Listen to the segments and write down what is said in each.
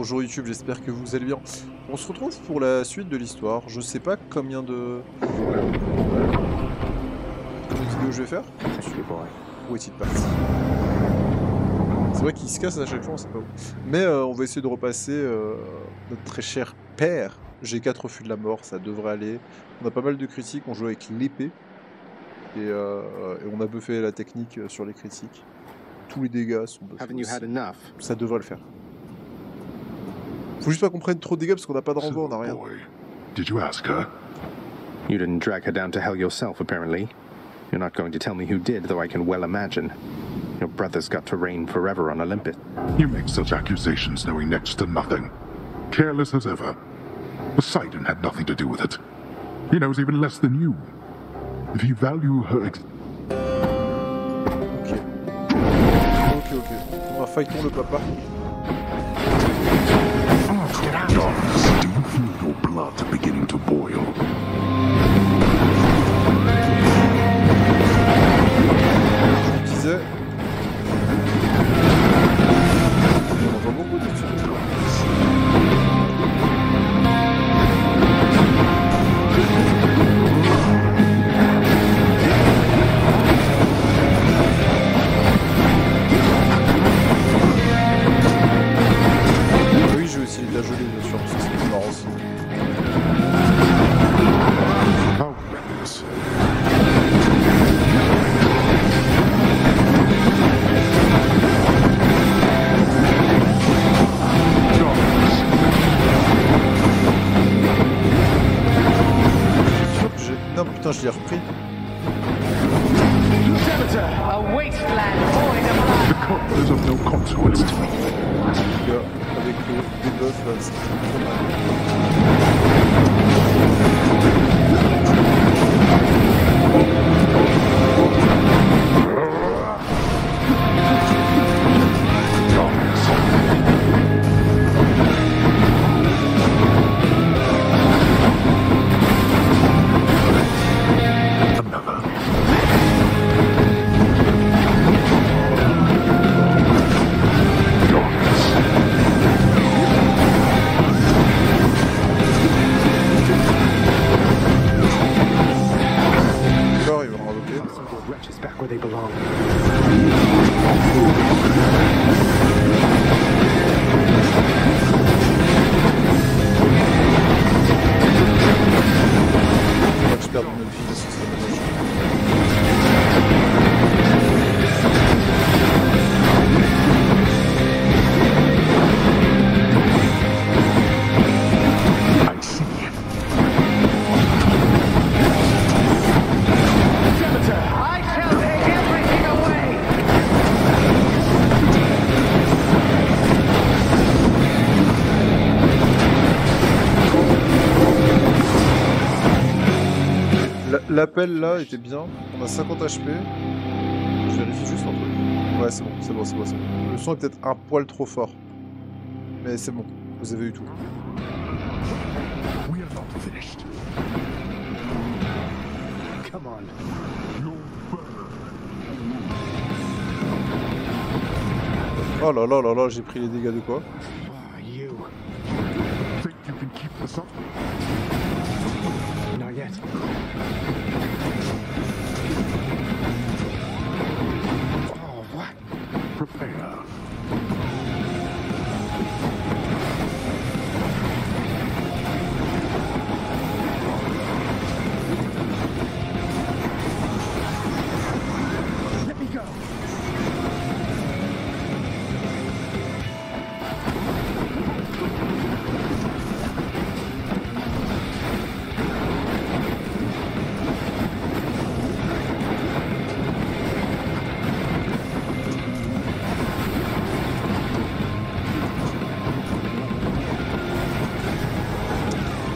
Bonjour YouTube, j'espère que vous allez bien. On se retrouve pour la suite de l'histoire. Je sais pas combien de vidéos je vais faire. Où est-il parti? C'est vrai qu'il se casse à chaque fois, on sait pas où. Mais on va essayer de repasser notre très cher père. J'ai 4 refus de la mort, ça devrait aller. On a pas mal de critiques, on joue avec l'épée. Et on a buffé la technique sur les critiques. Tous les dégâts sont buffés aussi. Ça devrait le faire. Faut juste pas qu'on prenne trop de dégâts parce qu'on n'a pas de renvoi, on n'a rien. Did you ask her? You didn't drag her down to hell yourself, apparently. You're not going to tell me who did, though I can well imagine. Your brother's got to reign forever on Olympus. You make such accusations knowing next to nothing. Careless as ever. Poseidon had nothing to do with it. He knows even less than you. If you value her... Ok. On va fightons le papa. Darkness, do you feel your blood beginning to boil? Je disais... On en voit beaucoup de trucs. Il a gelé bien sûr, parce que c'est marrant aussi. Non putain, je l'ai repris. There's of no consequence. Avec le debuff là, c'est trop mal. L'appel là était bien, on a 50 HP. Je vérifie juste un truc. Ouais, c'est bon. Le son est peut-être un poil trop fort. Mais c'est bon, vous avez eu tout. Oh là là là là, j'ai pris les dégâts de quoi?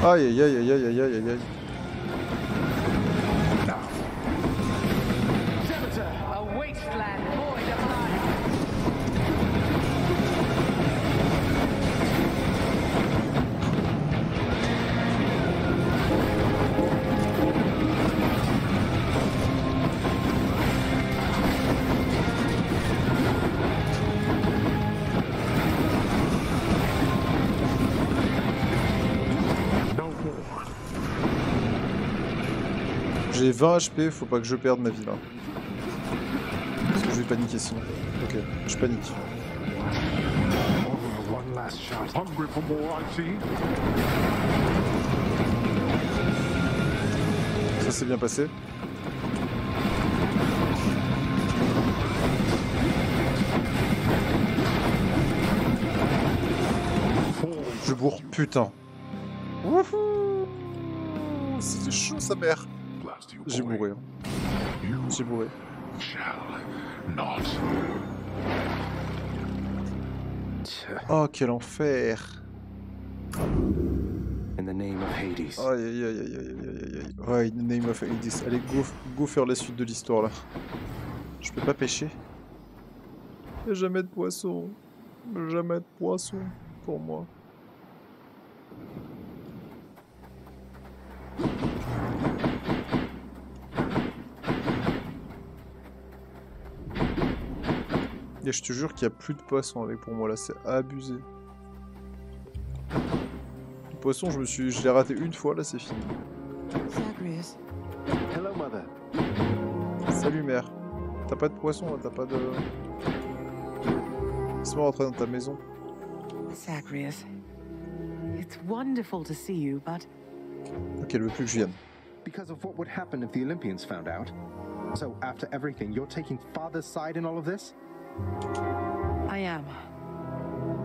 Aïe. J'ai 20 HP, faut pas que je perde ma vie là. Parce que je vais paniquer sinon. Ok, je panique. Ça s'est bien passé. Je bourre, putain. Wouhou! C'était chaud sa mère. J'ai bourré. J'ai bourré. Oh, quel enfer. In the name of Hades. Aïe aïe aïe aïe aïe aïe aïe. Ouais, in the name of Hades. Allez, go faire la suite de l'histoire là. Je peux pas pêcher. Y'a jamais de poisson. Jamais de poisson pour moi. Et je te jure qu'il n'y a plus de poissons avec pour moi là, c'est abusé. Le poisson, je l'ai raté une fois, là c'est fini. Hello, mother. Salut mère. T'as pas de poisson là, t'as pas de... Laisse-moi rentrer dans ta maison. Zagreus, it's wonderful to see you, but... Ok, elle veut plus que je vienne. Because of what would happen if the Olympians found out. So after everything, you're taking father's side in all of this? I am.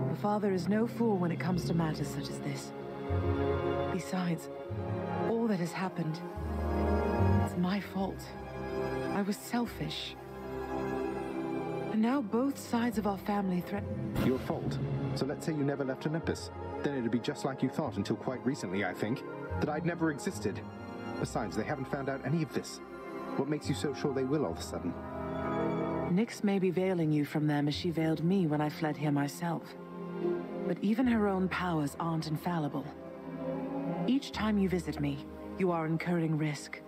The father is no fool when it comes to matters such as this. Besides, all that has happened, it's my fault. I was selfish. And now both sides of our family threaten... Your fault. So let's say you never left Olympus. Then it'd be just like you thought until quite recently, I think. That I'd never existed. Besides, they haven't found out any of this. What makes you so sure they will all of a sudden? Nyx may be veiling you from them as she veiled me when I fled here myself. But even her own powers aren't infallible. Each time you visit me, you are incurring risk.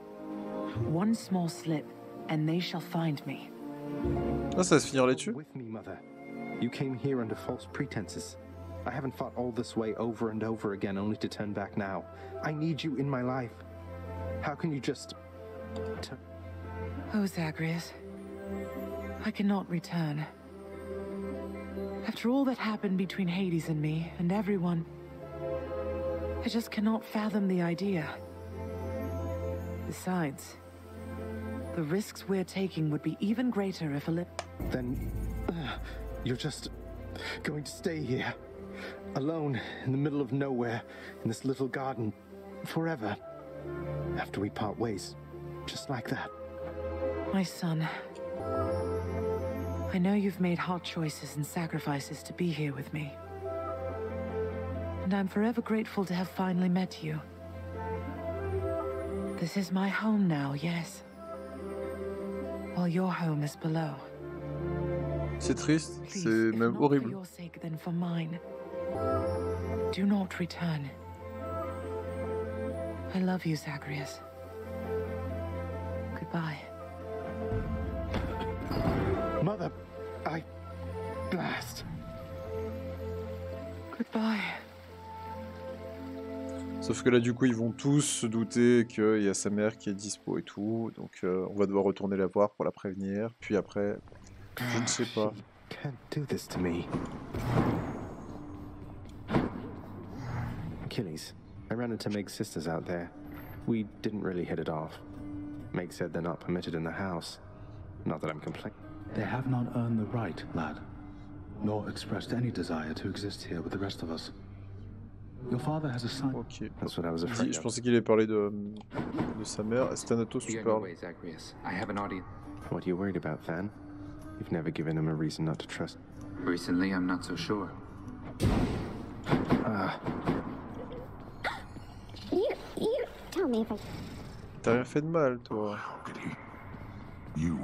One small slip, and they shall find me. Ah, ça va se finir là-dessus? With me, mother. You came here under false pretenses. I haven't fought all this way over and over again only to turn back now. I need you in my life. How can you just... Oh, Zagreus. I cannot return. After all that happened between Hades and me, and everyone, I just cannot fathom the idea. Besides, the risks we're taking would be even greater if Then, you're just going to stay here, alone in the middle of nowhere, in this little garden, forever, after we part ways, just like that. My son, I know you've made hard choices and sacrifices to be here with me. And I'm forever grateful to have finally met you. This is my home now, yes. While your home is below. C'est triste, Please, c'est if même not horrible. for your sake, then for mine. Do not return. I love you, Zagreus. Goodbye. Mother, I... Blast. Goodbye. Sauf que là, du coup, ils vont tous se douter qu'il y a sa mère qui est dispo et tout. Donc, on va devoir retourner la voir pour la prévenir. Puis après, je ne sais pas. She can't do this to me. Achilles, I ran into Meg's sisters out there. We didn't really hit it off. Meg said they're not permitted in the house. Not that I'm complaining. They have not earned the right, lad, nor expressed any desire to exist here with the rest of us. Your father has assigned... Ok. That's what I was afraid Je of. pensais qu'il allait parler de sa mère. C'est Thanatos, tu parles. Zagreus. I have an audience. What are you worried about, Van? You've never given him a reason not to trust. Recently, I'm not so sure. You tell me if I... T'as rien fait de mal, toi. How could he? You.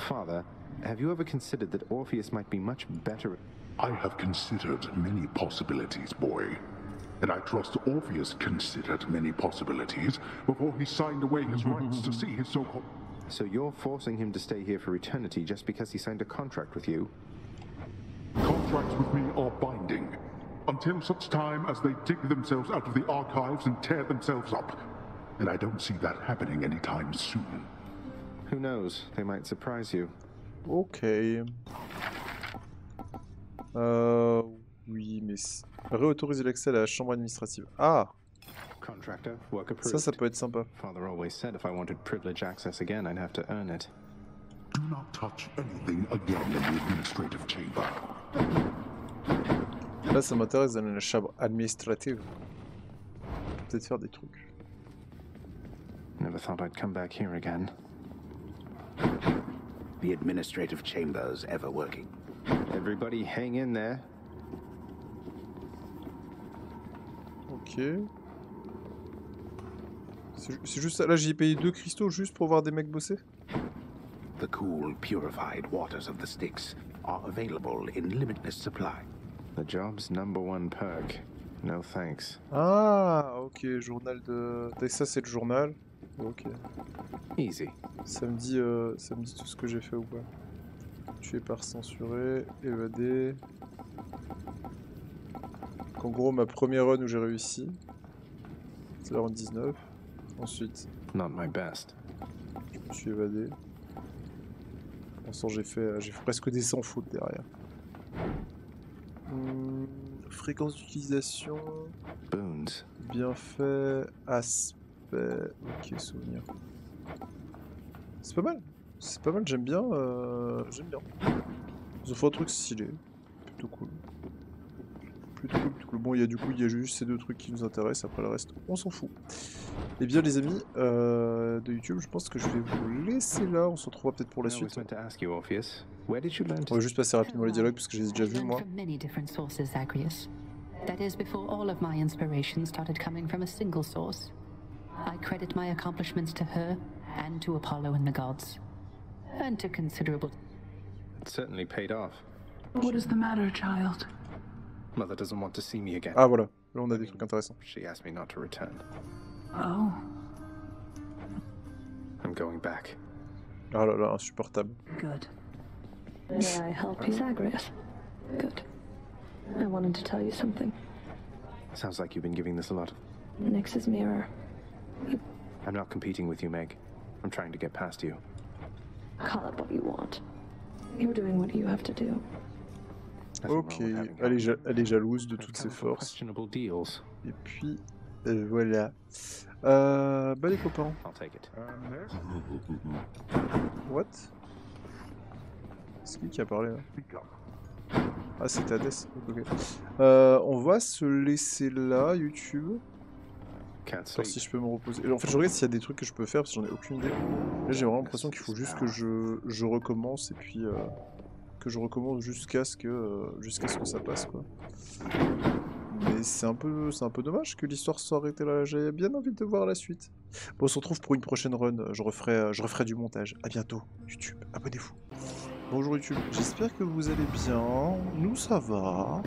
Father, have you ever considered that Orpheus might be much better? I have considered many possibilities, boy. And I trust Orpheus considered many possibilities before he signed away his rights to see his so-called... So you're forcing him to stay here for eternity just because he signed a contract with you? Contracts with me are binding, until such time as they dig themselves out of the archives and tear themselves up. and I don't see that happening anytime soon. Who knows? They might surprise you. Ok. Oui, mais... Réautoriser l'accès à la chambre administrative. Ah! Contractor, work approved. Ça peut être sympa. Father always said if I wanted privilege access again, I'd have to earn it. Do not touch anything again in the administrative chamber. Là, ça m'intéresse d'aller dans la chambre administrative. Peut-être faire des trucs. Never thought I'd come back here again. The administrative chamber's ever working. Everybody hang in there. Ok. C'est juste ça. Là, j'ai payé 2 cristaux juste pour voir des mecs bosser. The cool, purified waters of the Styx are available in limitless supply. The job's #1 perk. No thanks. Ah, ok, journal de... Ça, c'est le journal. Ok. Easy. Ça me dit tout ce que j'ai fait ou pas. Tué par censuré, évadé. En gros, ma première run où j'ai réussi. C'est la run 19. Ensuite, Not my best. je me suis évadé. Pour l'instant, j'ai fait presque des sans fautes derrière. Fréquence d'utilisation. Boons. Bien fait. Aspect. Ok, souvenir. C'est pas mal. C'est pas mal, j'aime bien. J'aime bien. Ils ont fait un truc stylé. Plutôt cool. Plutôt cool. Bon, il y a juste ces 2 trucs qui nous intéressent. Après le reste, on s'en fout. Et bien, les amis de YouTube, je pense que je vais vous laisser là. On se retrouvera peut-être pour la suite. On va juste passer rapidement les dialogues parce que je les ai déjà vus, moi. That is before all of my inspiration started coming from a single source. I credit my accomplishments to her, and to Apollo and the gods, and to considerable... It certainly paid off. What is the matter, child? Mother doesn't want to see me again. Ah voilà, là on a des trucs intéressants. She asked me not to return. Oh. I'm going back. Ah là là, insupportable. Good. May I help you, Zagreus? Good. I wanted to tell you something. Sounds like you've been giving this a lot of... Nyx's mirror. I'm not competing with you, Meg. I'm trying to get past you. Call it what you want. You're doing what you have to do. Ok, elle est jalouse de toutes ses forces. Et puis, voilà. Bah les copains. What? C'est qui a parlé là? Ah, c'est Hadès. Ok. On va se laisser là, YouTube. Alors si je peux me reposer. En fait, je regarde s'il y a des trucs que je peux faire parce que j'en ai aucune idée. Là, j'ai vraiment l'impression qu'il faut juste que je recommence et puis que je recommence jusqu'à ce que ça passe, quoi. Mais c'est un peu dommage que l'histoire soit arrêtée là. J'ai bien envie de voir la suite. Bon, on se retrouve pour une prochaine run. Je referai du montage. À bientôt, YouTube. Abonnez-vous. Bonjour YouTube. J'espère que vous allez bien. Nous, ça va.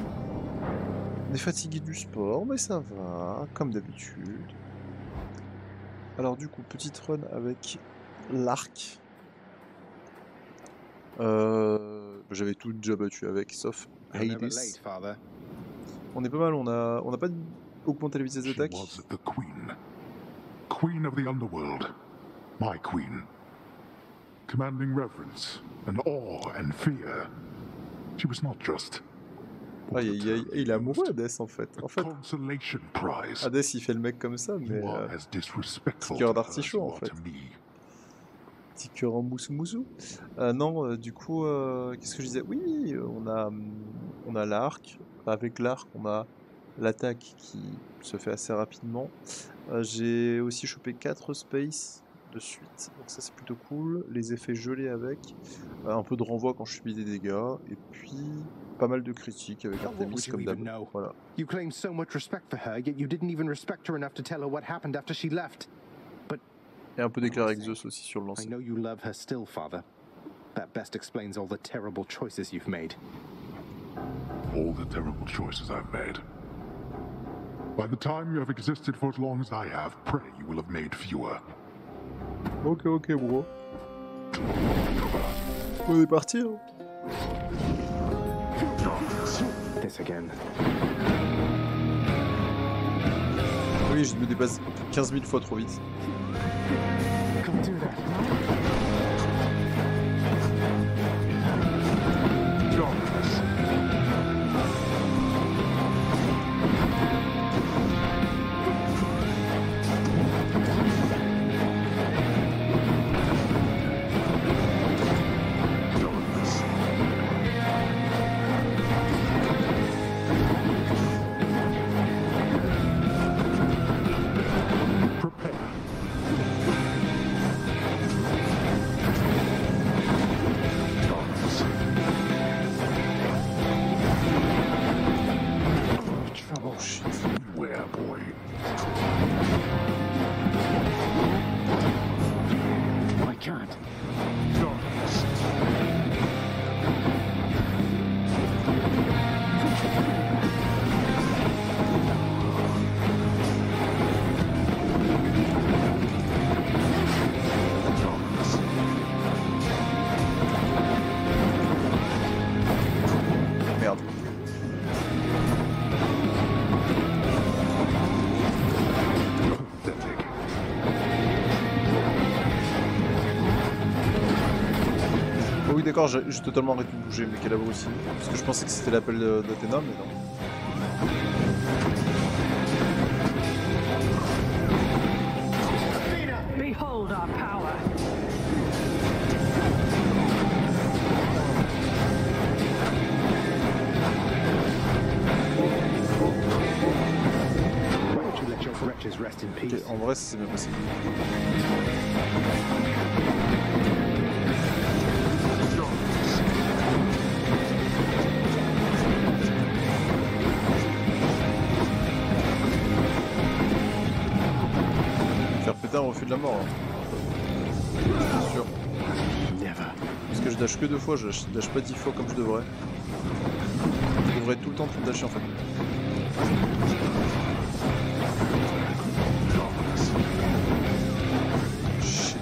On est fatigué du sport, mais ça va, comme d'habitude. Alors du coup, petite run avec l'arc. J'avais tout déjà battu avec, sauf Hadès. On est pas mal, on a pas augmenté la vitesse d'attaque. Queen of the underworld, my queen, commanding reverence and awe and fear. She was not just... Ah, il est amoureux Hadès en fait. Hadès il fait le mec comme ça, mais petit cœur d'artichaut en fait. Petit cœur en moussou. Non, du coup, qu'est-ce que je disais? Oui, on a l'arc. Avec l'arc, on a l'attaque qui se fait assez rapidement. J'ai aussi chopé 4 space de suite, donc ça c'est plutôt cool. Les effets gelés avec, un peu de renvoi quand je subis des dégâts, et puis pas mal de critiques avec Artemis comme d'hab. Voilà. You claim so much respect for her, yet you didn't even respect her enough to tell her what happened after she left. But et un peu d'éclair avec Zeus aussi sur le lancer. I know you love her still, Father. That best explains all the terrible choices you've made. All the terrible choices I've made. By the time you have existed for as long as I have, pray you will have made fewer. Ok, bro. On est parti, hein. This again. oui, je me dépasse 15 000 fois trop vite. D'accord, j'ai totalement arrêté de bouger, mais quel abruti. Parce que je pensais que c'était l'appel d'Athéna, mais non. Behold our power. Ok, en vrai, c'est bien passé. Un refus de la mort. C'est sûr. Parce que je dash que 2 fois, je dash pas 10 fois comme je devrais. Je devrais tout le temps tout dasher en fait. Shit.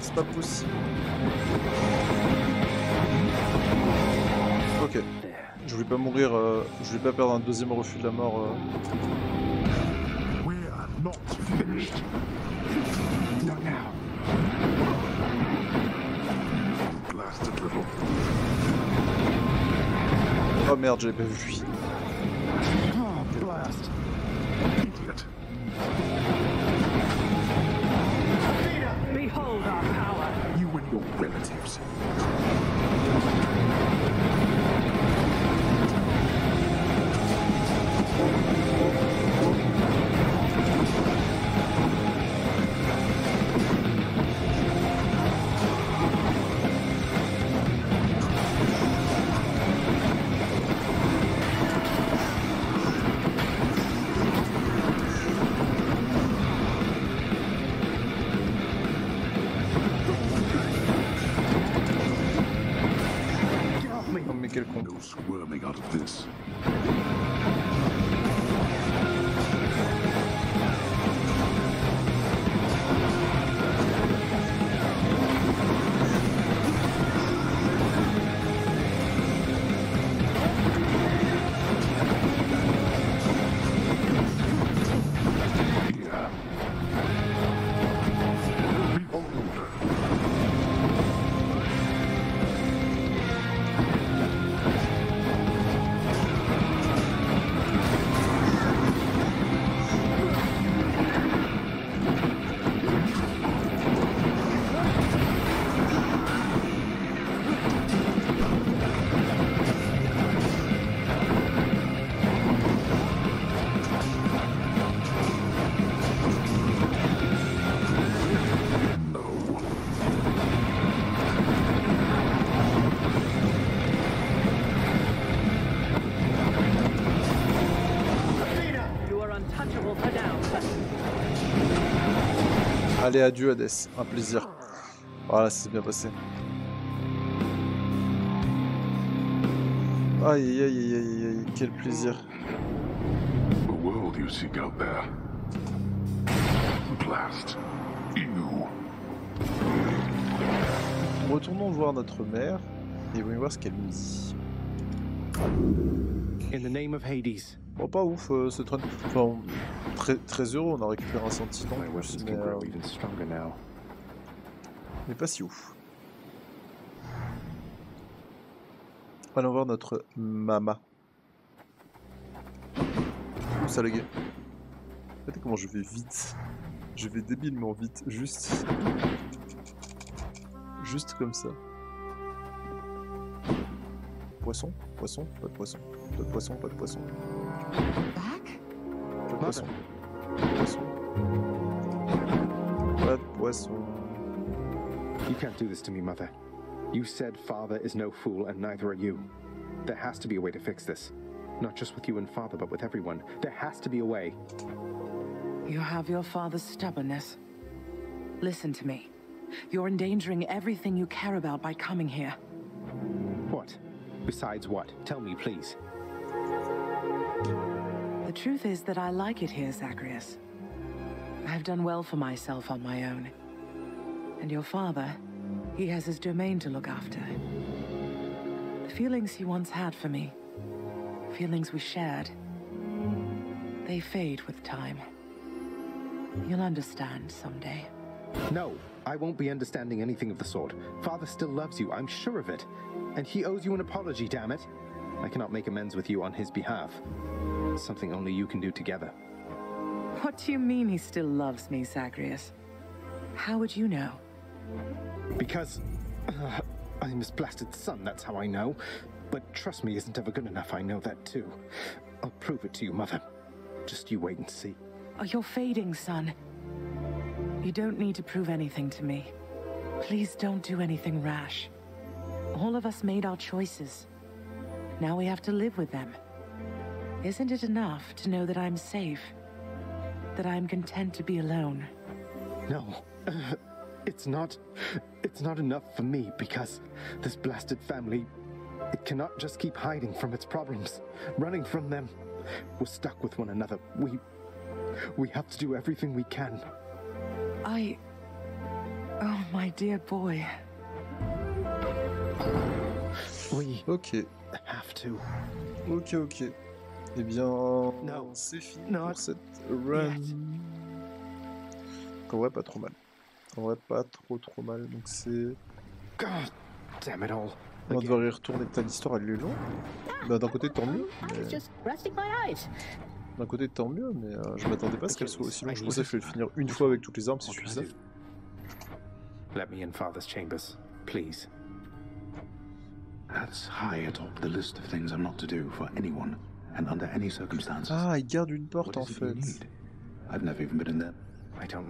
C'est pas possible. Ok. Je voulais pas mourir, je voulais pas perdre un deuxième refus de la mort. Oh merde, j'avais pas vu lui. Behold our power. You and your relatives. No squirming out of this. Allez, adieu Hadès, un plaisir. Voilà, ça s'est bien passé. Aïe, aïe, aïe, aïe, aïe, quel plaisir. The world you seek out there. Blast. You. Retournons voir notre mère et voyons voir ce qu'elle nous dit. In the name of Hades. Bon, pas ouf, ce train. Enfin, très heureux, on a récupéré un sentiment. Mais pas si ouf. Allons voir notre mama. Où ça le gars? Regardez comment je vais vite. Je vais débilement vite, juste comme ça. Poisson, poisson, pas de poisson, pas de poisson, pas de poisson. Pas de poisson. Poisson. Pas de poisson. You can't do this to me, Mother. You said Father is no fool, and neither are you. There has to be a way to fix this. Not just with you and Father, but with everyone. There has to be a way. You have your father's stubbornness. Listen to me. You're endangering everything you care about by coming here. What? Besides what? Tell me, please. The truth is that I like it here, Zacharias. I've done well for myself on my own. And your father, he has his domain to look after. The feelings he once had for me, feelings we shared, they fade with time. You'll understand someday. No, I won't be understanding anything of the sort. Father still loves you, I'm sure of it. And he owes you an apology, damn it. I cannot make amends with you on his behalf. It's something only you can do together. What do you mean he still loves me, Zacharias? How would you know? Because I'm his blasted son, that's how I know. But trust me isn't ever good enough, I know that too. I'll prove it to you, Mother. Just you wait and see. Oh, you're fading, son. You don't need to prove anything to me. Please don't do anything rash. All of us made our choices. Now we have to live with them. Isn't it enough to know that I'm safe? That I'm content to be alone? No, it's not enough for me because this blasted family, it cannot just keep hiding from its problems, running from them. We're stuck with one another. We have to do everything we can. Oh, my dear boy. We ok. have to. Ok. Eh bien, c'est fini pour cette run. En vrai, pas trop mal. En vrai, pas trop mal. Donc c'est... God damn it all. On va devoir y retourner. Putain, l'histoire, elle est longue. Bah, d'un côté, tant mieux. D'un côté, tant mieux, mais je m'attendais pas à ce qu'elle soit aussi longue. Je pensais qu'il fallait finir une fois avec toutes les armes, c'est suffisant. Let me in Father's chambers, please. That's high atop the list of things I'm not to do for anyone and under any circumstances. Ah, il garde une porte en fait. I've never even been in there. I don't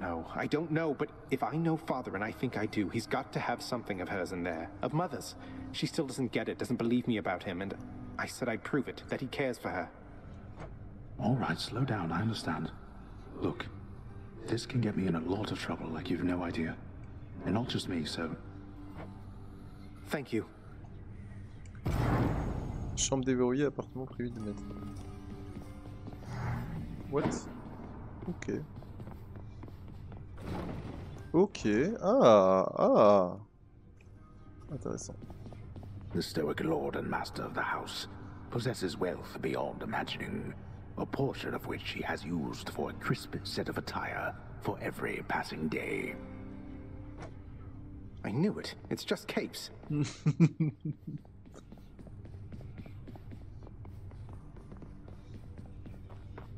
know, but if I know Father, and I think I do, he's got to have something of hers in there, of Mother's. She still doesn't get it, doesn't believe me about him, and I said I'd prove it, that he cares for her. All right, slow down, I understand. Look, this can get me in a lot of trouble like you've no idea. And not just me, so... Thank you. Chambre déverrouillée, appartement privé de maître. What? Ok. Ah. Intéressant. The stoic lord and master of the house possesses wealth beyond imagining, a portion of which he has used for a crisp set of attire for every passing day. I knew it. It's just capes.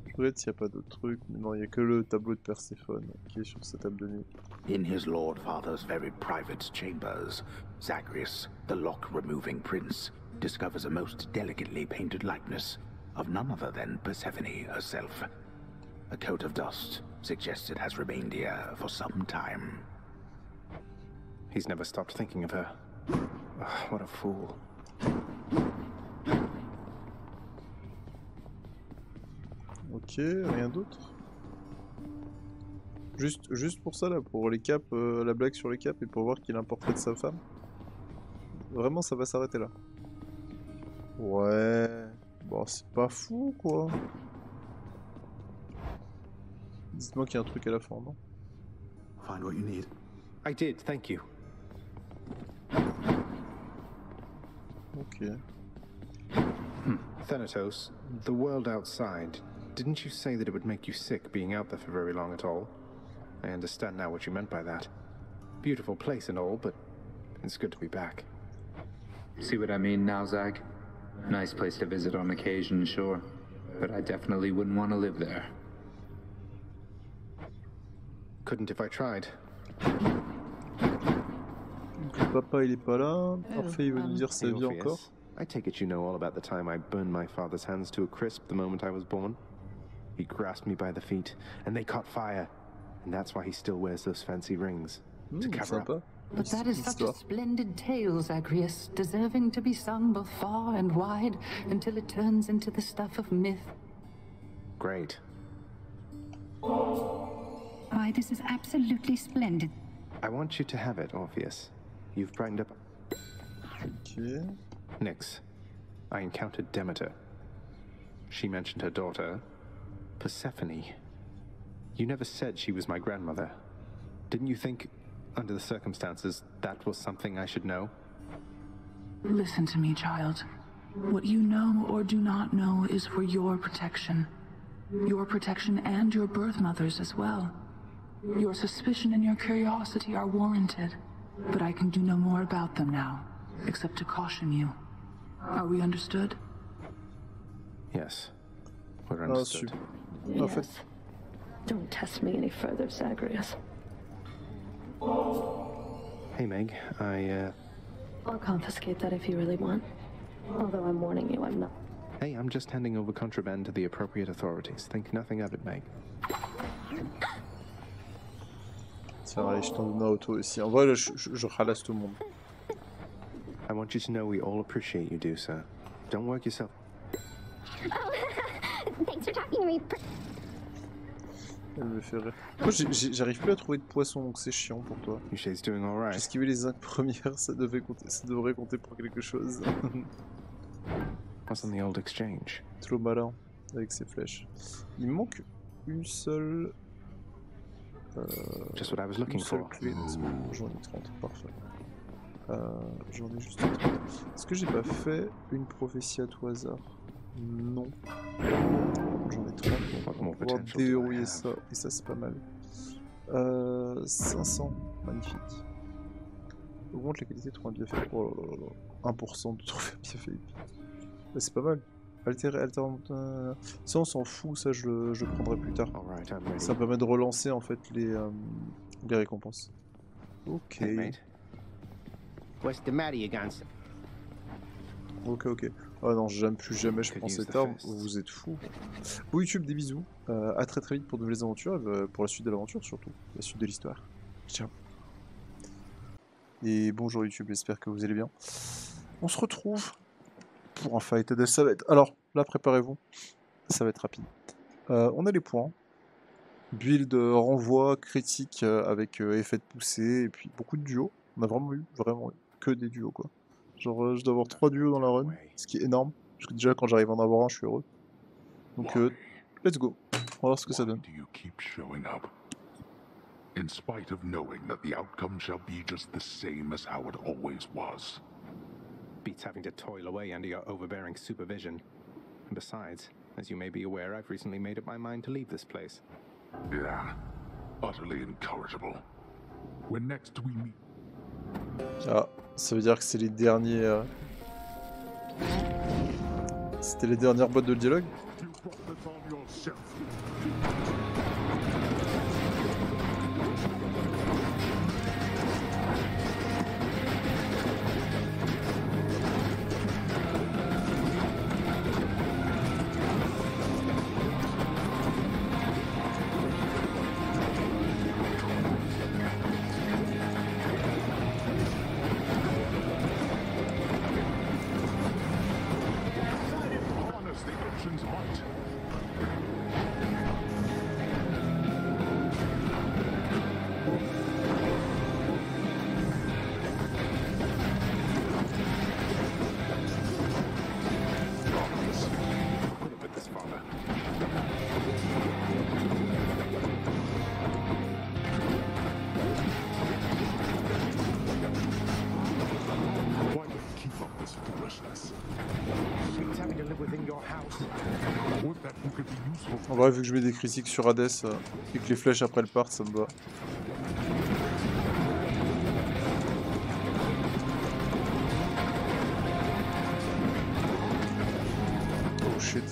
Je regarde s'il n'y a pas d'autres trucs, mais non, il n'y a que le tableau de Perséphone qui est sur sa table de nuit. In his Lord Father's very private chambers, Zacharias, the lock-removing prince, discovers a most delicately painted likeness of none other than Persephone herself. A coat of dust suggests it has remained here for some time. He's never stopped thinking of her. Ugh, what a fool. Ok, rien d'autre. Juste pour ça là, pour les caps, la blague sur les caps et pour voir qu'il a un portrait de sa femme. Vraiment ça va s'arrêter là. Ouais... Bon c'est pas fou quoi. Dites-moi qu'il y a un truc à la fin, non? Find what you need. I did, thank you. Ok. Thanatos, the world outside, didn't you say that it would make you sick being out there for very long at all? I understand now what you meant by that. Beautiful place and all, but it's good to be back. See what I mean now, Zag? Nice place to visit on occasion, sure. But I definitely wouldn't want to live there. Couldn't if I tried. Donc, papa il est pas là. Parfait, il veut nous dire sa vie encore. I take it you know all about the time I burned my father's hands to a crisp the moment I was born. He grasped me by the feet, and they caught fire. And that's why he still wears those fancy rings. To cover up. But that is such a splendid tale, Zagreus, deserving to be sung both far and wide until it turns into the stuff of myth. Great. Why, this is absolutely splendid. I want you to have it, Orpheus. You've brightened up. Okay. Nyx, I encountered Demeter. She mentioned her daughter, Persephone. You never said she was my grandmother. Didn't you think, under the circumstances, that was something I should know? Listen to me, child. What you know or do not know is for your protection. Your protection and your birth mother's as well. Your suspicion and your curiosity are warranted, but I can do no more about them now, except to caution you. Are we understood? Yes, we're understood. Yes. Don't test me any further, Zagreus. Hey, Meg, I'll confiscate that if you really want. Although I'm warning you, I'm not. Hey, I'm just handing over contraband to the appropriate authorities. Think nothing of it, Meg. C'est vrai, je t'en donne un auto aussi. En vrai, là, je ralasse tout le monde. I want you to know we all appreciate you do, sir. Don't work yourself. Oh, thanks for talking to me. Elle me fait rire. Moi, j'arrive plus à trouver de poisson, donc c'est chiant pour toi. She's doing all right. J'ai esquivé les 5 premières, ça devrait compter pour quelque chose. What's on the old exchange? Trop malin avec ses flèches. Il me manque une seule. Just what I was looking for. Clé, j'en ai 30, parfait. J'en ai juste 30. Est-ce que j'ai pas fait une prophétie à tout hasard? Non. J'en ai 30. On va pouvoir déverrouiller ça, et ça c'est pas mal. 500, magnifique. Augmente la qualité de trouver un bien fait. Oh là là là. 1% de trouver un bien fait. Bah, c'est pas mal. Alternante. Ça on s'en fout, ça je le prendrai plus tard. Ça me permet de relancer en fait les récompenses. Ok. What's the matter, you guys? Ok. Oh non, j'aime plus jamais je prends cette arme, vous êtes fous. Bon YouTube, des bisous. À très vite pour de nouvelles aventures, pour la suite de l'aventure surtout, la suite de l'histoire. Ciao. Et bonjour YouTube, j'espère que vous allez bien. On se retrouve pour un fight Hadès, ça va être... Alors, là préparez-vous, ça va être rapide. On a les points. Build, renvoi, critique avec effet de poussée, et puis beaucoup de duos. On a vraiment eu que des duos quoi. Genre je dois avoir 3 duos dans la run, ce qui est énorme. Parce que déjà quand j'arrive à en avoir un, je suis heureux. Donc let's go. On va voir ce que ça donne. In spite of knowing that the outcome shall be just the same as how it always was. Beats having to toil away under your overbearing supervision. And besides, as you may be aware, I've recently made up my mind to leave this place. Yeah, utterly incorrigible. When next we meet... Ah, ça veut dire que c'est les derniers... C'était les dernières boîtes de dialogue. having to live within your house. En vrai, vu que je mets des critiques sur Hadès et que les flèches après elles partent, ça me va. Oh shit.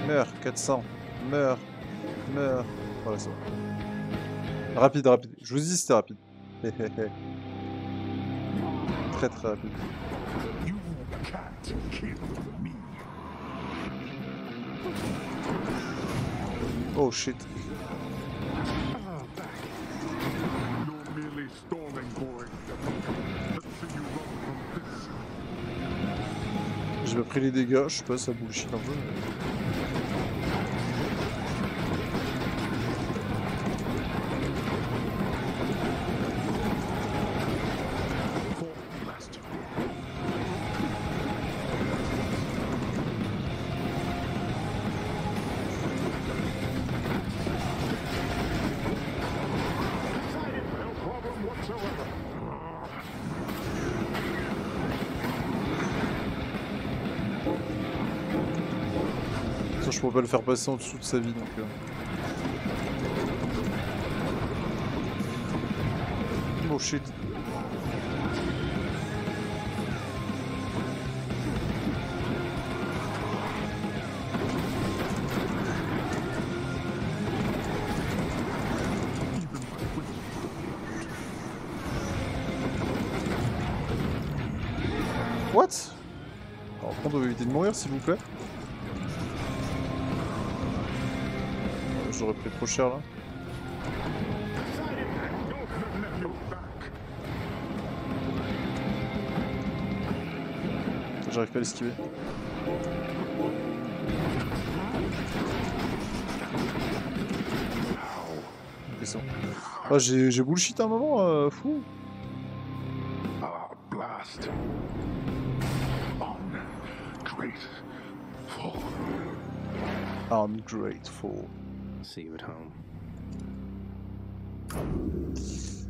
Meurs, 400. Meurs. Meurs. Voilà, ça va. Rapide, rapide. Je vous dis, c'était rapide. Très très rapide. Oh shit. J'ai pas pris les dégâts, je sais pas, ça bullshit un peu. Mais... je pourrais pas le faire passer en dessous de sa vie donc. Oh shit. What? Alors on doit éviter de mourir s'il vous plaît. J'aurais pris trop cher là. J'arrive pas à l'esquiver. Ah, j'ai bullshit un moment, fou. Blast. Ungrateful. See you at home.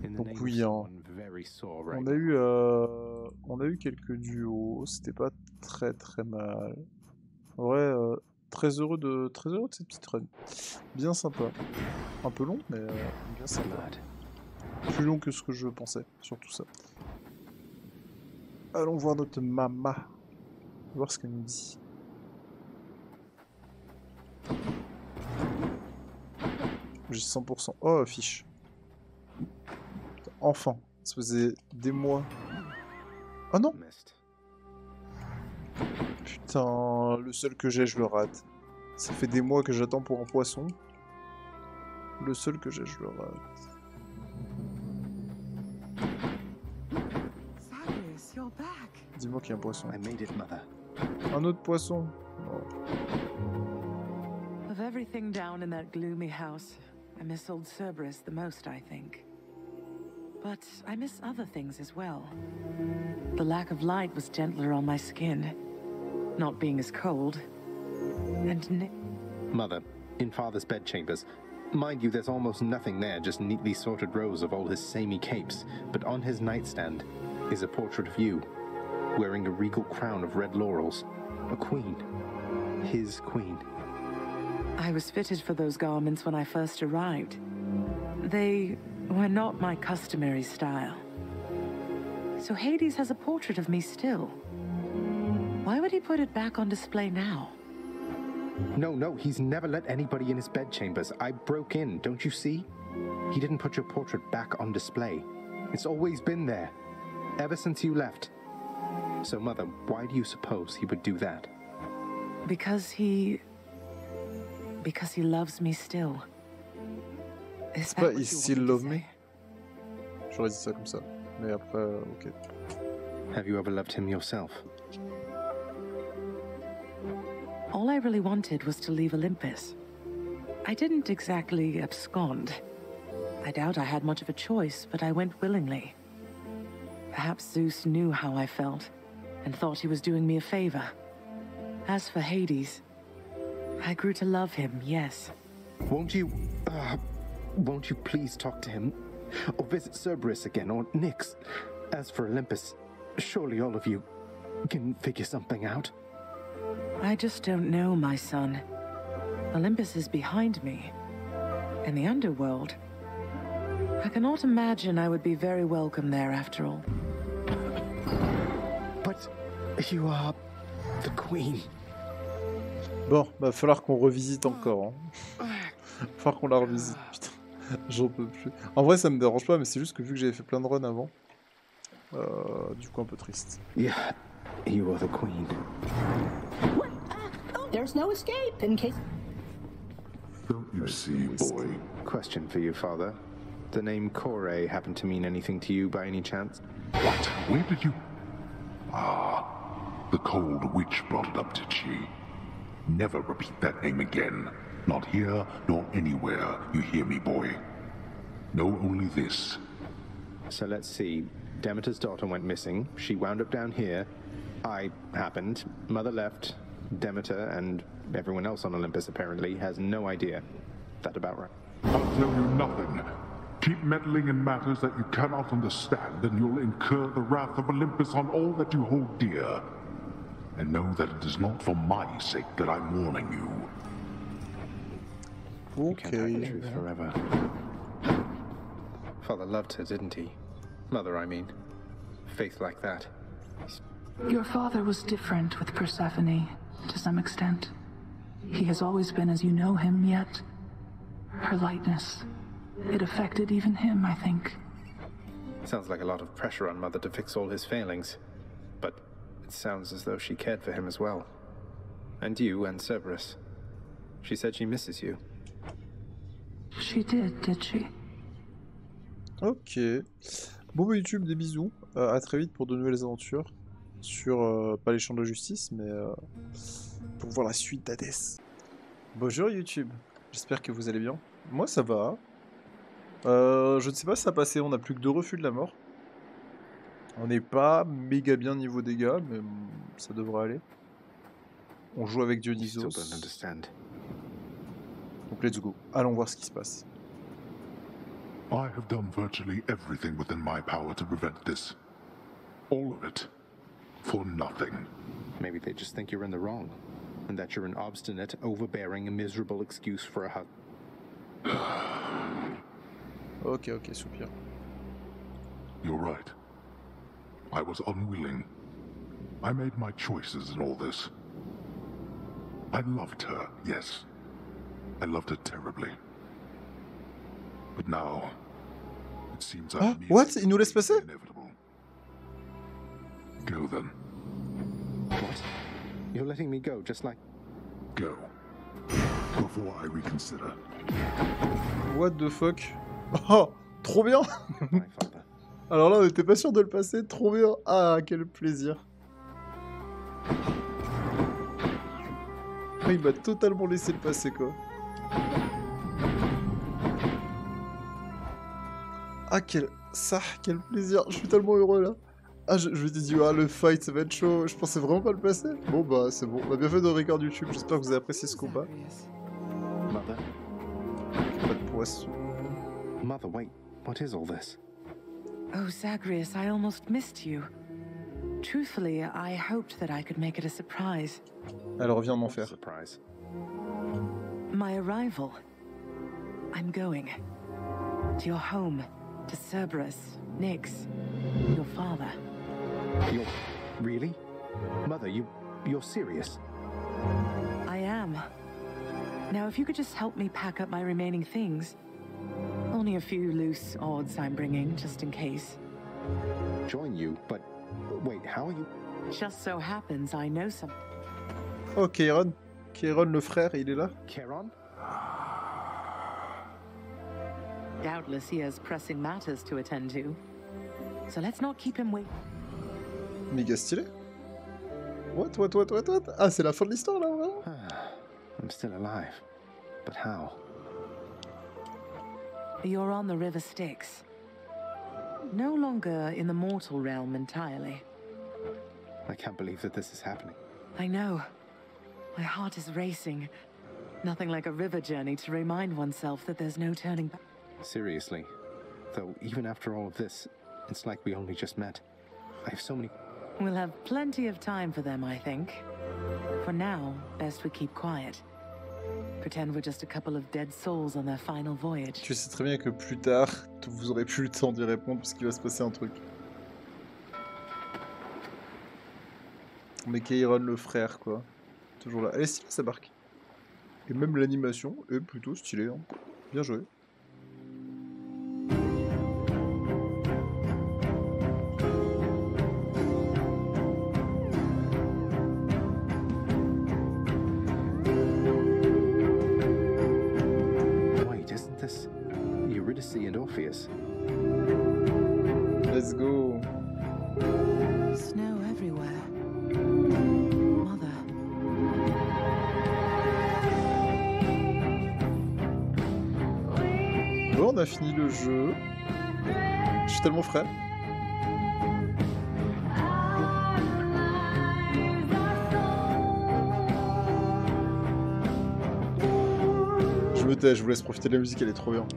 Donc oui, hein. On a eu quelques duos, c'était pas très très mal. En vrai, très heureux de cette petite run. Bien sympa. Un peu long, mais bien sympa. Plus long que ce que je pensais, sur tout ça. Allons voir notre maman. Voir ce qu'elle nous dit. J'ai 100%. Oh, fiche. Enfin. Ça faisait des mois. Oh non! Putain, le seul que j'ai, je le rate. Ça fait des mois que j'attends pour un poisson. Le seul que j'ai, je le rate. Dis-moi qu'il y a un poisson. Un autre poisson. Oh. Of everything down in that gloomy house, I miss old Cerberus the most, I think. But I miss other things as well. The lack of light was gentler on my skin, not being as cold. And Mother, in Father's bedchambers. Mind you, there's almost nothing there, just neatly sorted rows of all his samey capes. But on his nightstand is a portrait of you, wearing a regal crown of red laurels. A queen. His queen. I was fitted for those garments when I first arrived. They were not my customary style. So Hadès has a portrait of me still. Why would he put it back on display now? No, he's never let anybody in his bedchambers. I broke in, don't you see? He didn't put your portrait back on display. It's always been there, ever since you left. So, Mother, why do you suppose he would do that? Because he loves me still. C'est pas il still love me? J'aurais dit ça comme ça. Mais après, ok. Have you ever loved him yourself? All I really wanted was to leave Olympus. I didn't exactly abscond. I doubt I had much of a choice, but I went willingly. Perhaps Zeus knew how I felt, and thought he was doing me a favor. As for Hadès, I grew to love him, yes. Won't you please talk to him? or visit Cerberus again, or Nyx. As for Olympus, surely all of you can figure something out. I just don't know, my son. Olympus is behind me. In the underworld. I cannot imagine I would be very welcome there after all. But you are the queen. Bon, va falloir qu'on revisite encore. Hein. Va falloir qu'on la revisite, putain. J'en peux plus. En vrai, ça me dérange pas, mais c'est juste que vu que j'avais fait plein de runs avant, du coup un peu triste. Yeah, you are the queen. There's no escape in case... Don't you see, boy? Question for you, father. The name Corey happen to mean anything to you by any chance? What? Where did you... Ah, the cold witch brought it up, did she? Never repeat that name again. Not here, nor anywhere. You hear me, boy? Know only this. So let's see. Demeter's daughter went missing. She wound up down here. I happened. Mother left. Demeter and everyone else on Olympus apparently has no idea. That about right? I'll tell you nothing. Keep meddling in matters that you cannot understand, and you'll incur the wrath of Olympus on all that you hold dear. And know that it is not for my sake that I'm warning you. You can't hide the truth forever. Father loved her, didn't he? Mother, I mean. Faith like that. Your father was different with Persephone, to some extent. He has always been as you know him, yet her lightness, it affected even him, I think. Sounds like a lot of pressure on Mother to fix all his failings. But it sounds as though she cared for him as well. And you and Cerberus. She said she misses you. She did she? Ok. Bon bah YouTube, des bisous. À très vite pour de nouvelles aventures. Sur, pas les champs de justice, mais pour voir la suite d'Hadès. Bonjour YouTube. J'espère que vous allez bien. Moi ça va. Je ne sais pas si ça a passé, on n'a plus que 2 refus de la mort. On n'est pas méga bien niveau dégâts, mais ça devrait aller. On joue avec Dionysos. Donc let's go. Allons voir ce qui se passe. I have done virtually everything within my power to prevent this. All of it. For nothing. Maybe they just think you're in the wrong. And that you're an obstinate, overbearing, and miserable excuse for a husband. Ok, soupir. You're right. I was unwilling. I made my choices in all this. I loved her, yes. I loved her terribly. But now, it seems Ah, what? Il nous laisse passer? Go then. What? You're letting me go, just like... Go. Before I reconsider. What the fuck? Oh, trop bien. Alors là, on n'était pas sûr de le passer, trop bien. Ah, quel plaisir. Ah, il m'a totalement laissé le passer, quoi. Ah, quel plaisir. Je suis tellement heureux, là. Ah, je me dis, ah, le fight, ça va être chaud. Je pensais vraiment pas le passer. Bon, bah, c'est bon. On a bien fait de record YouTube. J'espère que vous avez apprécié ce combat. Mother? Pas de poisson. Mother, wait. What is all this? Oh, Zagreus, I almost missed you. Truthfully, I hoped that I could make it a surprise. Elle revient en enfer. Surprise. My arrival. I'm going. To your home. To Cerberus, Nyx, your father. You're... really? Mother, you're serious? I am. Now, if you could just help me pack up my remaining things. Only a few loose odds I'm bringing, just in case. Join you? But wait, how are you... Just so happens I know some... Oh, Kairon. Kairon, le frère, il est là? Kairon? Doubtless he has pressing matters to attend to. So let's not keep him waiting. Méga stylé. What? Ah, c'est la fin de l'histoire, là, vraiment? I'm still alive. But how? You're on the River Styx. No longer in the mortal realm entirely. I can't believe that this is happening. I know. My heart is racing. Nothing like a river journey to remind oneself that there's no turning back. Seriously, Though even after all of this, it's like we only just met. I have so many... We'll have plenty of time for them, I think. For now, best we keep quiet. Pretend we're just a couple of dead souls on their final voyage. Tu sais très bien que plus tard, vous aurez plus le temps d'y répondre parce qu'il va se passer un truc. Mais Kairon le frère, quoi. Toujours là. Elle est stylée, sa barque. Et même l'animation est plutôt stylée. Hein. Bien joué. Let's go. Snow everywhere. Mother. Bon, on a fini le jeu. Je suis tellement frais. Je me tais, je vous laisse profiter de la musique, elle est trop bien.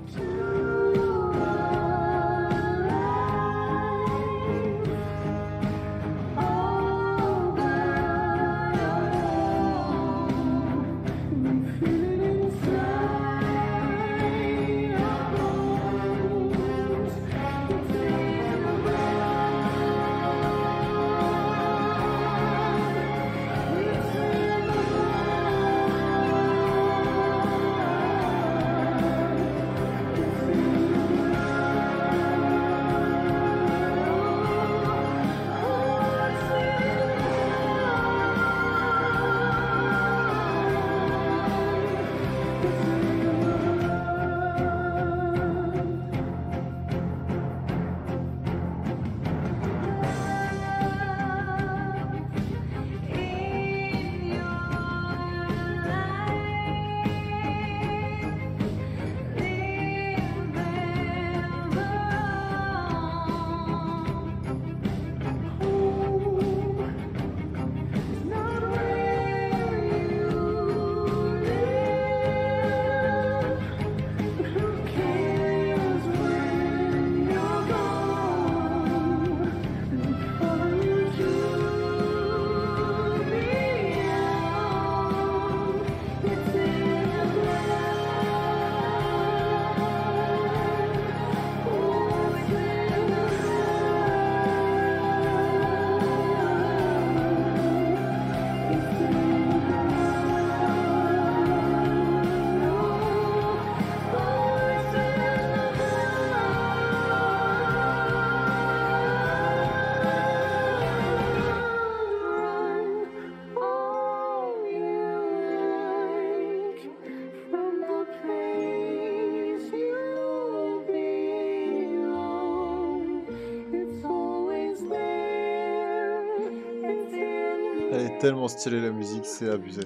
Elle est tellement stylée la musique, c'est abusé.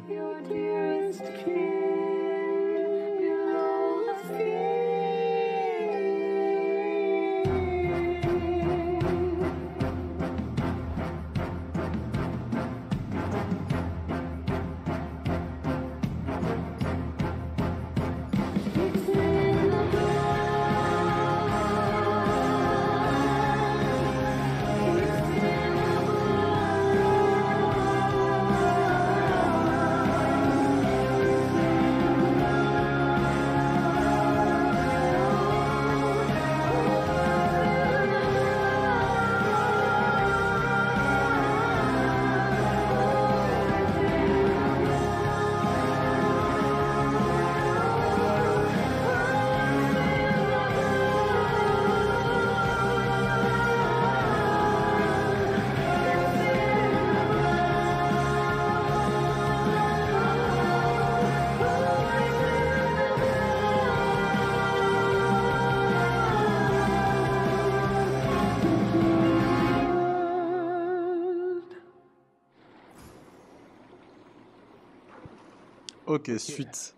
Ok, suite.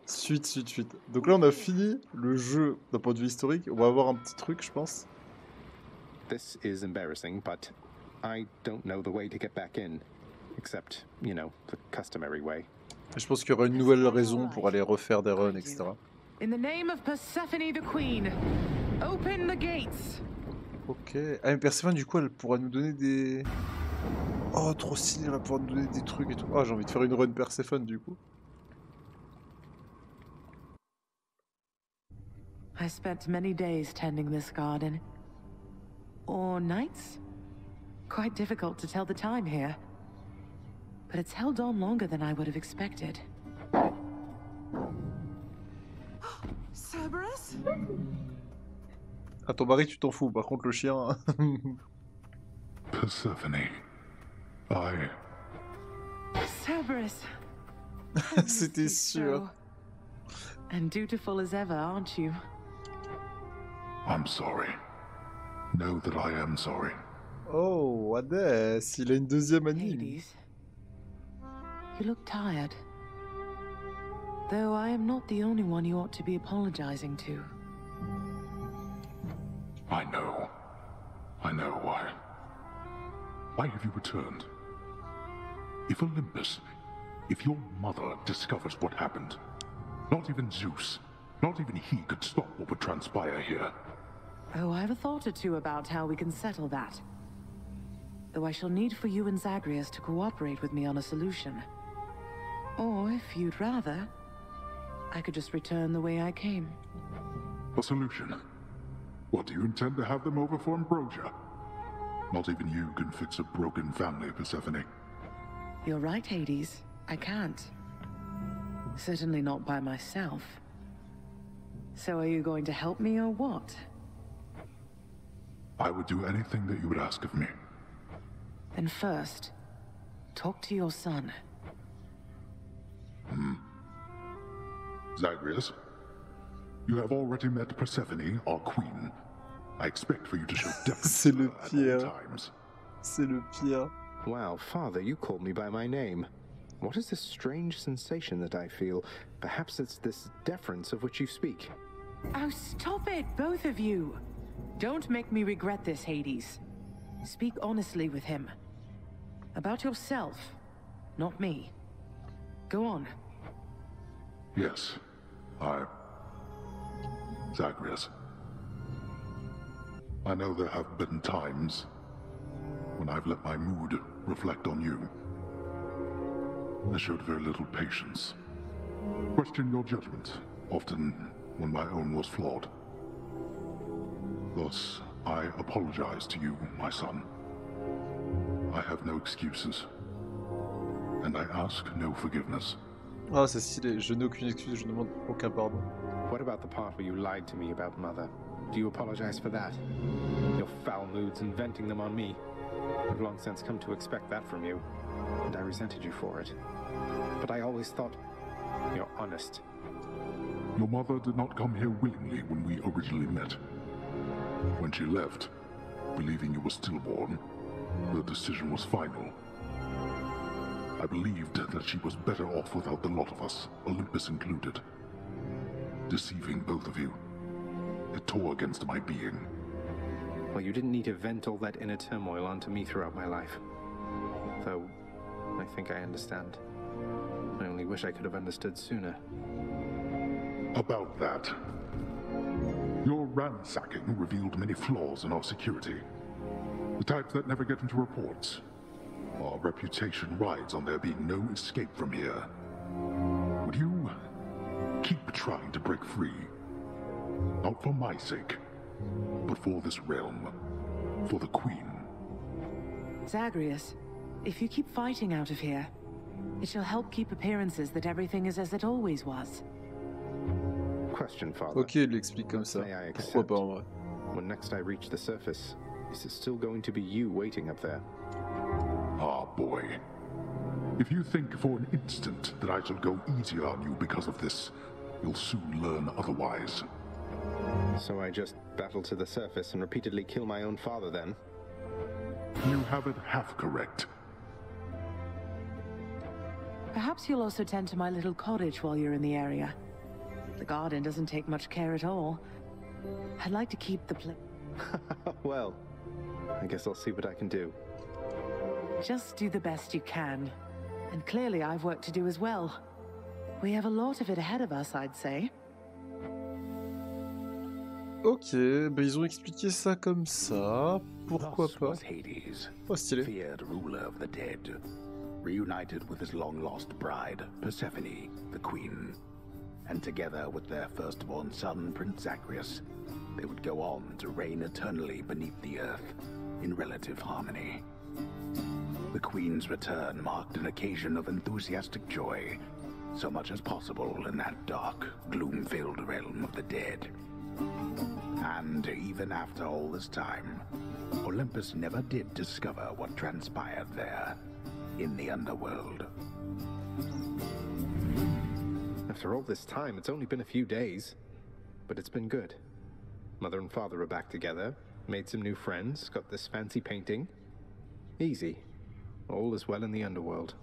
Donc là, on a fini le jeu d'un point de vue historique. On va avoir un petit truc, je pense. This is embarrassing, but I don't know the way to get back in. Except, you know, the customary way. Je pense qu'il y aura une nouvelle raison pour aller refaire des runs, etc. In the name of Persephone the Queen, Open the gates. Ok. Ah mais Perséphone du coup elle pourra nous donner des... Oh trop stylé, elle va pouvoir nous donner des trucs et tout. Oh j'ai envie de faire une run Perséphone du coup. I spent many days tending this garden. Or nights? Quite difficult to tell the time here. But it's held on longer than I would have expected. Cerberus? À ton mari tu t'en fous, par contre le chien... Persephone, Cerberus. C'était sûr. And dutiful as ever, aren't you? I'm sorry. Know that I am sorry. Oh, Hadès, il a une deuxième anime. Hades, you look tired. Though I am not the only one you ought to be apologizing to. I know. I know why. Why have you returned? If Olympus, if your mother discovers what happened, not even Zeus, not even he could stop what would transpire here. Oh, I have a thought or two about how we can settle that. Though I shall need for you and Zagreus to cooperate with me on a solution. Or, if you'd rather, I could just return the way I came. A solution? What, do you intend to have them over for ambrosia? Not even you can fix a broken family, Persephone. You're right, Hades. I can't. Certainly not by myself. So are you going to help me or what? I would do anything that you would ask of me. Then first, talk to your son. Zagreus, you have already met Persephone, our queen. I expect for you to show deference C'est le to her at pire. all times. C'est le pire. Wow, Father, you called me by my name. What is this strange sensation that I feel? Perhaps it's this deference of which you speak. Oh, stop it, both of you! Don't make me regret this, Hades. Speak honestly with him. About yourself, not me. Go on. Yes, Zagreus. I know there have been times when I've let my mood reflect on you. I showed very little patience. Questioned your judgment, often when my own was flawed. Thus, I apologize to you, my son. I have no excuses, and I ask no forgiveness. Ah, c'est stylé. Je n'ai aucune excuse, je ne demande aucun pardon. What about the part where you lied to me about Mother? Do you apologize for that? Your foul moods inventing them on me. I've long since come to expect that from you, and I resented you for it. But I always thought you're honest. Your mother did not come here willingly when we originally met. When she left, believing you were stillborn, the decision was final. I believed that she was better off without the lot of us, Olympus included. Deceiving both of you. It tore against my being. Well, you didn't need to vent all that inner turmoil onto me throughout my life. Though, I think I understand. I only wish I could have understood sooner. About that. Your ransacking revealed many flaws in our security. The types that never get into reports. Our reputation rides on there being no escape from here. Would you keep trying to break free? Not for my sake, but for this realm. For the Queen. Zagreus, if you keep fighting out of here, it shall help keep appearances that everything is as it always was. Question, Father. Ok, il l'explique comme ça. Pourquoi pas en vrai? When next I reach the surface, is it still going to be you waiting up there? Ah, boy. If you think for an instant that I shall go easier on you because of this, you'll soon learn otherwise. So I just battle to the surface and repeatedly kill my own father then? You have it half correct. Perhaps you'll also tend to my little cottage while you're in the area. The garden doesn't take much care at all. I'd like to keep the place. Well, I guess I'll see what I can do. Just do the best you can. And clearly I've work to do as well. We have a lot of it ahead of us, I'd say. Ok, bah ils ont expliqué ça comme ça. Pourquoi pas? Oh, stylé. Feared ruler of the dead, reunited with his long-lost bride, Persephone, the queen. And together with their firstborn son, Prince Zagreus, they would go on to reign eternally beneath the earth, in relative harmony. The queen's return marked an occasion of enthusiastic joy, so much as possible in that dark, gloom-filled realm of the dead. And even after all this time, Olympus never did discover what transpired there, in the underworld. After all this time, it's only been a few days. But it's been good. Mother and father are back together, made some new friends, got this fancy painting. Easy. All is well in the underworld.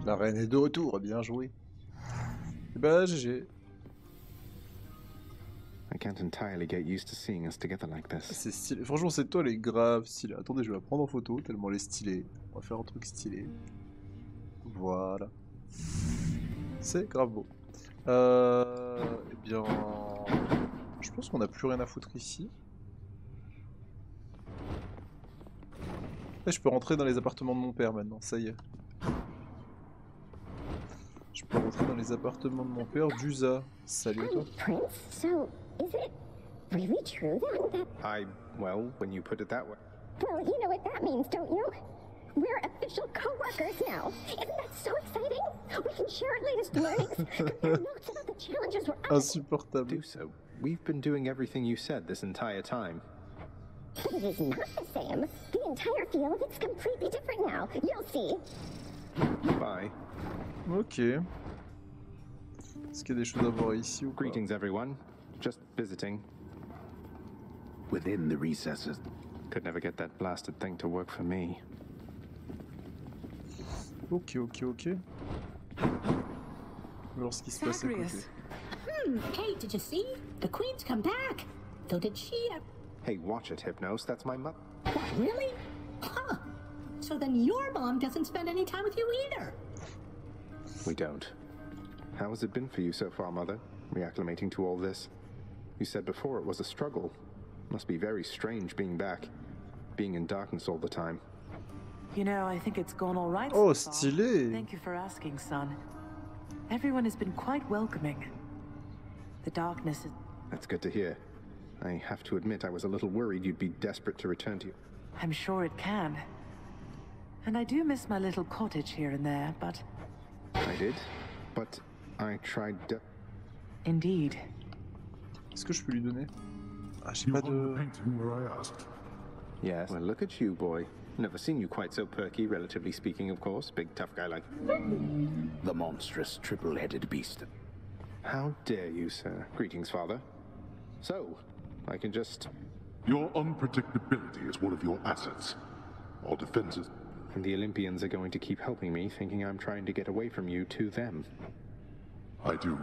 La reine est de retour, bien joué. Et bah GG. I can't entirely get used to seeing us together like this. C'est stylé. Franchement, cette toile est grave stylée. Attendez, je vais la prendre en photo tellement elle est stylée. On va faire un truc stylé. Voilà. C'est grave beau. Eh bien, je pense qu'on n'a plus rien à foutre ici. Et je peux rentrer dans les appartements de mon père maintenant. Ça y est. Je peux rentrer dans les appartements de mon père, Jusa. Salut à toi. Prince, so is it really true that... Well, when you put it that way. Well, you know what that means, don't you? We're official co-workers now. Isn't that so exciting? We can share our latest learnings, compare notes about the challenges we're up. Insupportable. Do so. We've been doing everything you said this entire time. But it is not the same. The entire feel of it's completely different now. You'll see. Bye. Ok. Est-ce qu'il y a des choses à voir ici ou pas? Greetings, everyone. Just visiting. Within the recesses. Could never get that blasted thing to work for me. Ok. Alors ce qui se passe à côté. Hey, did you see? The Queen's come back. So did she. Hey, watch it, Hypnos. That's my mom. What, really? Huh. So then your mom doesn't spend any time with you either. We don't. How has it been for you so far, Mother? Reacclimating to all this? You said before it was a struggle. Must be very strange being back. Being in darkness all the time. You know, I think it's gone all right. Oh, so far. stylé. Thank you for asking, son. Everyone has been quite welcoming. The darkness is... That's good to hear. I have to admit I was a little worried you'd be desperate to return to you. I'm sure it can. And I do miss my little cottage here and there, but... I did, but I tried to... Indeed. Est-ce que je peux lui donner? Ah, j'ai pas de... Yes, well, look at you, boy. Never seen you quite so perky, relatively speaking, of course. Big, tough guy like... The monstrous, triple-headed beast. How dare you, sir? Greetings, father. So, I can just... Your unpredictability is one of your assets. Our defenses... And the Olympians are going to keep helping me, thinking I'm trying to get away from you to them. I do.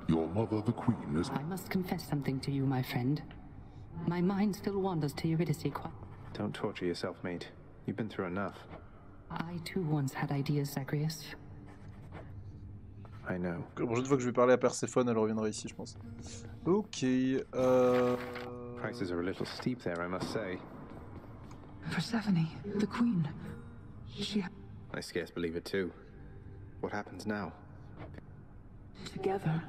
Your mother, the Queen, is... I must confess something to you, my friend. My mind still wanders to Eurydice quite... Don't torture yourself, mate. You've been through enough. I too once had ideas, Zagreus. I know. La prochaine fois que je vais parler à Perséphone, elle reviendra ici, je pense. Ok. Prices are a little steep there, I must say. Persephone, the Queen. She... I scarce believe it too. What happens now? Together.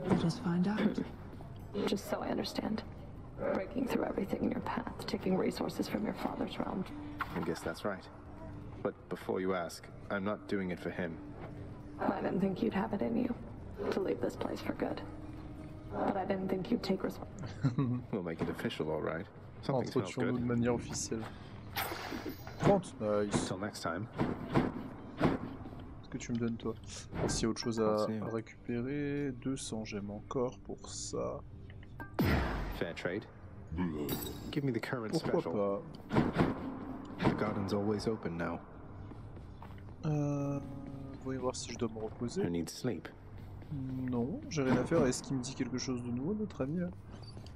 Let us find out. Just so I understand. Breaking through everything in your path, taking resources from your father's realm. I guess that's right. But before you ask, I'm not doing it for him. I didn't think you'd have it in you to leave this place for good. But I didn't think you'd take responsibility. We'll make it official, all right. Something smells Introduction good. de manière officielle. 30, nice. Till next time. Qu'est-ce que tu me donnes, toi? S'il y a autre chose à récupérer, 200 gemmes encore pour ça. Fair trade. Give me the current Pourquoi special. Pas? The garden's always open now. Voyons voir si je dois me reposer. I need sleep. Non, j'ai rien à faire. Est-ce qu'il me dit quelque chose de nouveau, notre ami?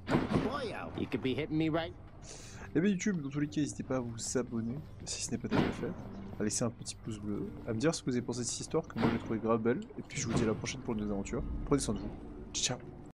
Boyo, you could be hitting me right. Eh bien YouTube, dans tous les cas, n'hésitez pas à vous abonner si ce n'est pas déjà fait. à laisser un petit pouce bleu, à me dire ce que vous avez pensé de cette histoire, que moi je l'ai trouvé grave belle, et puis je vous dis à la prochaine pour une nouvelle aventure. Prenez soin de vous. Ciao.